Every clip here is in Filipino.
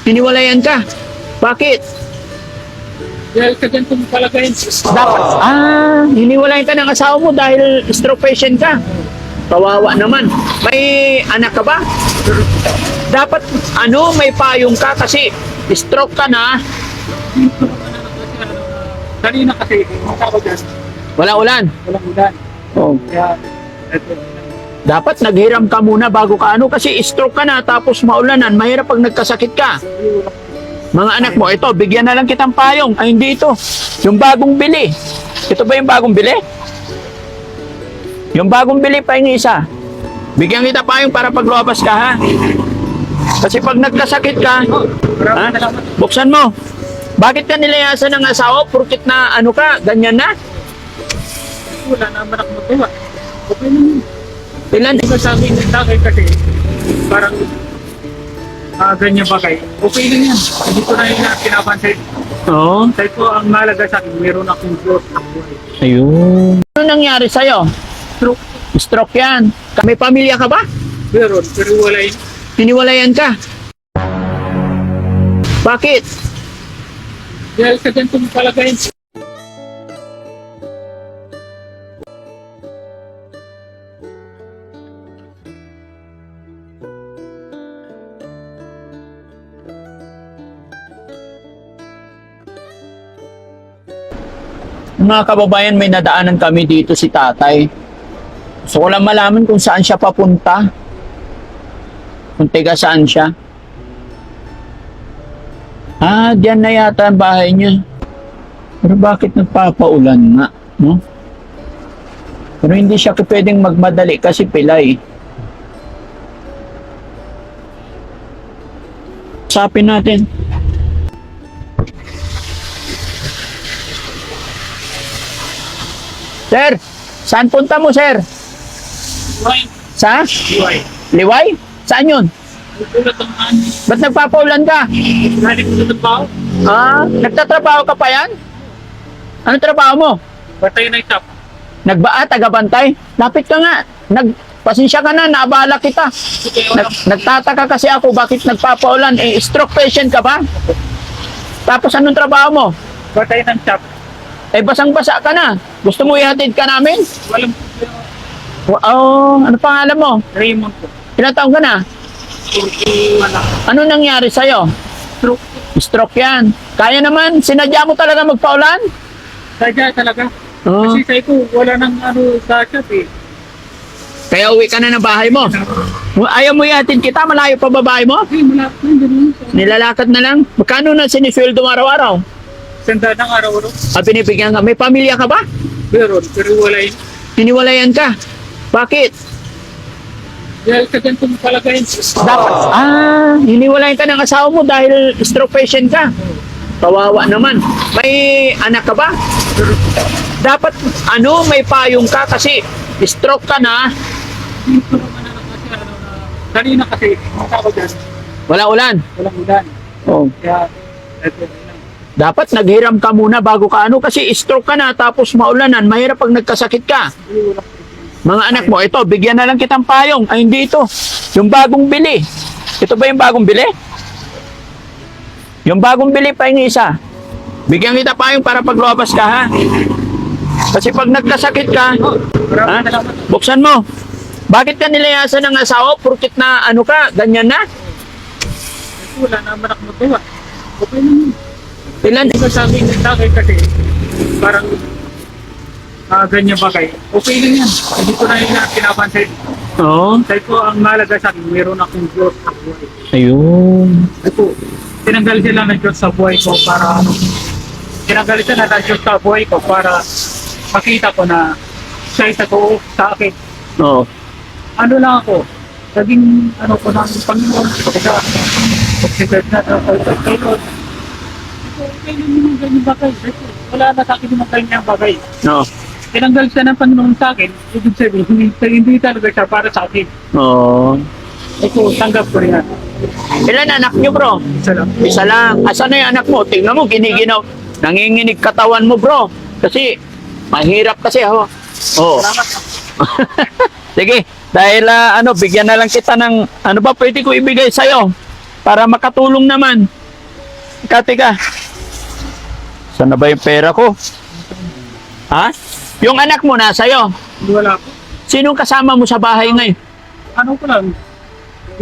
Hiniwalayan ka. Bakit? Dahil sa ganitong kalagayan. Dapat, hiniwalayan ka ng asawa mo dahil stroke patient ka. Kawawa naman. May anak ka ba? Dapat, may payong ka kasi stroke ka na. Kanina kasi, ako dyan, Walang ulan. walang ulan. Oh. Kaya, eto, Dapat naghiram ka muna bago ka kasi stroke ka na tapos maulanan. Mahirap pag nagkasakit ka. Mga anak mo, ito, bigyan na lang kitang payong. Ay, hindi ito. Yung bagong bili. Ito ba yung bagong bili? Yung bagong bili pa yung isa. Bigyan kita payong para pag lumabas ka, ha? Kasi pag nagkasakit ka, ha? Buksan mo. Bakit ka nilayasan ng asawa? Purkit na ka, ganyan na? wala naman ako magawa. Okay naman. Ilan? Hindi ko sabi ng takay kasi, parang, ganyan ba kayo? Okay lang yan. Hindi ko na yung pinapansin. Oo. Dahil po, ang malaga sa akin, meron akong growth na buhay. Ayun. Ano nangyari sa'yo? Stroke. Stroke yan. May pamilya ka ba? Meron, pero wala yun. Hiniwalayan ka. Bakit? Dahil sa ganitong kalagayan. Mga kababayan, may nadaanan kami dito si tatay. So, ko lang malaman kung saan siya papunta. Kung taga saan siya. Diyan na yata ang bahay niya. Pero bakit nagpapaulan nga, no? Pero hindi siya pwedeng magmadali kasi pilay. Usapin natin. Sir, saan punta mo, sir? Buhay. Sa? Buhay. Liway? Saan yun? Tulad ng ano. Ba't nagpapaulan ka? Lali ko sa tao. Nagtatrabaho ka pa yan? Ano trabaho mo? Batay na itap. Tagabantay? Lapit ka nga. Pasensya ka na, naabala kita. Nagtataka kasi ako, bakit nagpapaulan? Stroke patient ka ba? Tapos anong trabaho mo? Batay ng tap. Basang-basa ka na. Gusto mo ihatid ka namin? Walang Ano pangalan mo? Raymond po. Ilang taon ka na? 41 lang. Ano nangyari sa'yo? Stroke. Stroke yan. Kaya naman, sinadya mo talaga magpaulan? Sadya talaga. Oo. Kasi sa'yo ko, wala nang sa shop eh. Kaya uwi ka na ng bahay mo. Ayaw mo ihatid kita, malayo pa babae mo? Ay, malapit na dyan. Nilalakad na lang. Magkano na sinisweldo mo araw-araw? Sanda ng araw-araw. Binibigyan ka. May pamilya ka ba? Meron, pero wala yun. Hiniwalayan ka. Bakit? Dahil sa ganitong kalagayan. Dapat, hiniwalayan ka ng asawa mo dahil stroke patient ka. Kawawa naman. May anak ka ba? Dapat, may payong ka kasi stroke ka na. Hindi ko naman kasi kanina kasi, ako dyan, Walang ulan. walang ulan. Oh. Kaya, eto lang. Dapat naghiram ka muna bago ka kasi stroke ka na tapos maulanan. Mahirap pag nagkasakit ka. Mga anak mo, ito, bigyan na lang kitang payong. Ay, hindi ito. Yung bagong bili. Ito ba yung bagong bili? Yung bagong bili pa yung isa. Bigyan kita payong para pag lumabas ka, ha? Kasi pag nagkasakit ka, Maraming salamat. buksan mo. Bakit ka nilayasan ng asawa? Purkit na ka, ganyan na? Kasi wala naman ako magawa. Okay naman. Ilan? Hindi ko sabi ng takay kasi, parang, ganyan ba kayo? Okay lang yan. Hindi ko na yung pinapansin. Oo. Dahil po, ang malaga sa akin, meron akong growth na buhay. Ayun. Dahil po, tinanggal sila ng Diyos sa buhay ko para, tinanggal sila ng Diyos sa buhay ko para makita ko na siya ay totoo sa akin. Oo. Ano lang ako, naging ko ng Panginoon, pagsigat na kay Lord. Okay lang yung ganyan bagay. Wala na sa akin yung ganyan bagay. Oo. Tinanggal siya ng Panginoon sa akin, ibig sabihin, hindi talaga siya para sa akin. Oo. Ito, tanggap ko rin yan. Ilan anak nyo, bro? Isa lang. Isa lang. Asan na yung anak mo? Tingnan mo, giniginaw. Nanginginig katawan mo, bro. Kasi, mahirap kasi, ho. Oo. Salamat. Sige, dahil bigyan na lang kita ng, ano ba pwede ko ibigay sa'yo? Para makatulong naman. Teka. Saan na ba yung pera ko? Ha? Yung anak mo nasa'yo. Wala po. Sinong kasama mo sa bahay ngayon? Ano ko lang,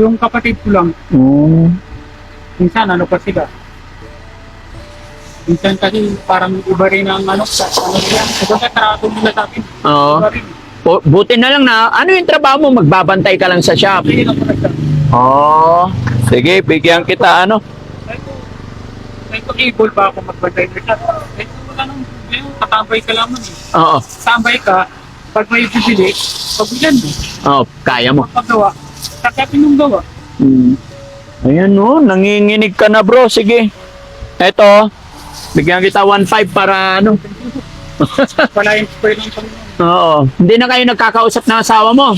yung kapatid ko lang, Oh. minsan ano pa sila. Minsan kasi parang iba rin ang ano nila. Kasi trato nila sa akin. Oo. Iba rin. Buti na lang na, ano yung trabaho mo? Magbabantay ka lang sa shop. Hindi lang talaga. Oo. Sige, bigyan kita ano. May able ba ako magbantay nila? Wala nang problema. Tatambay ka lamang eh. Oo. Tambay ka, pag may bibili, pagbilan mo. Oo, kaya mo. Paggawa, sakapin yung gawa. Ayan no, nanginginig ka na bro. Sige. Eto, bigyan kita 1.5 para ano. Wala yung pwede ng Panginoon. Oo. Hindi na kayo nagkakausap ng asawa mo.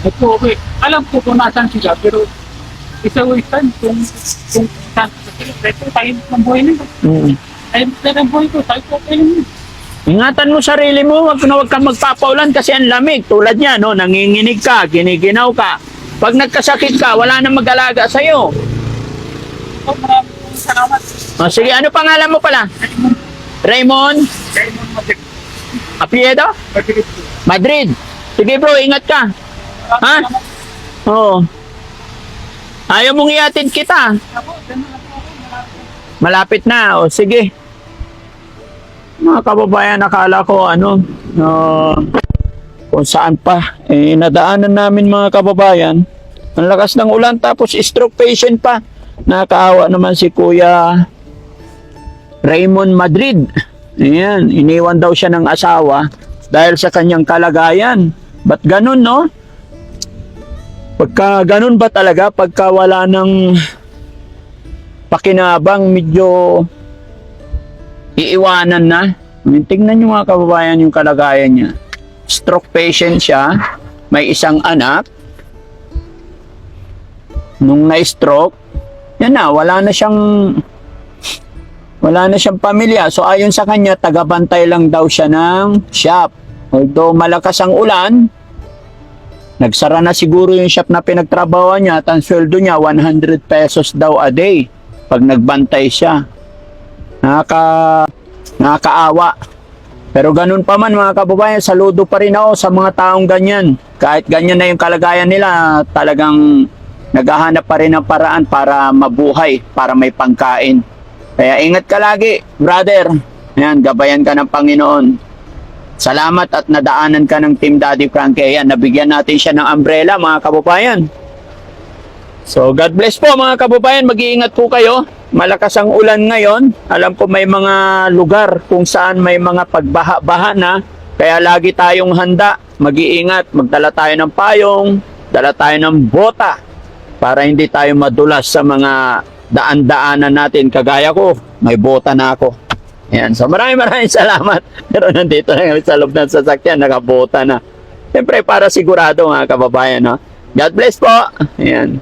Ito, okay. Alam ko kung nasan sila, pero isa-isan kung saan sila. Ito, tayo ng buhay nila. Tayo ng buhay ko, tayo po kayo nila. Ingatan mo sarili mo, wag kang magpapaulan kasi ang lamig. Tulad niya, no, nanginginig ka, giniginaw ka. Pag nagkasakit ka, wala nang mag-alaga sa'yo. Ito, maraming salamat. O, sige, ano pangalan mo pala? Raymond? Raymond Madrid. Apelyido? Madrid po. Madrid. Sige bro, ingat ka. Ha? Oo. Ayaw mong iatid kita. Ako, dyan na ako. Malapit na. O, sige. Mga kababayan, nakala ko ano, kung saan pa. Nadaanan namin mga kababayan. Ang lakas ng ulan tapos stroke patient pa. Nakakaawa naman si Kuya Raymond Madrid. Ayan, iniwan daw siya ng asawa dahil sa kanyang kalagayan. Ba't ganun, no? Pagka ganun ba talaga? Pagka wala ng pakinabang, medyo iiwanan na. Tingnan nyo mga kababayan yung kalagayan niya. Stroke patient siya. May isang anak. Nung na-stroke, yan na, wala na siyang pamilya. So ayon sa kanya, tagabantay lang daw siya ng shop. Although malakas ang ulan, nagsara na siguro yung shop na pinagtrabahoan niya at ang sweldo niya 100 pesos daw a day pag nagbantay siya. Nakakaawa. Pero ganun pa man mga kababayan, saludo pa rin ako sa mga taong ganyan. Kahit ganyan na yung kalagayan nila, talagang naghahanap pa rin ng paraan para mabuhay, para may pangkain. Kaya ingat ka lagi, brother. Ayan, gabayan ka ng Panginoon. Salamat at nadaanan ka ng Team Daddy Frankie. Ayan, nabigyan natin siya ng umbrella, mga kababayan. So, God bless po mga kababayan. Mag-iingat po kayo. Malakas ang ulan ngayon. Alam ko may mga lugar kung saan may mga pagbaha-baha na. Kaya lagi tayong handa. Mag-iingat. Magdala tayo ng payong. Dala tayo ng bota. Para hindi tayo madulas sa mga daan-daanan natin. Kagaya ko, may bota na ako. Ayan. So maraming salamat. Pero nandito na kami sa loob ng sasakyan, nakabota na. Siyempre para sigurado mga kababayan. No? God bless po. Ayan.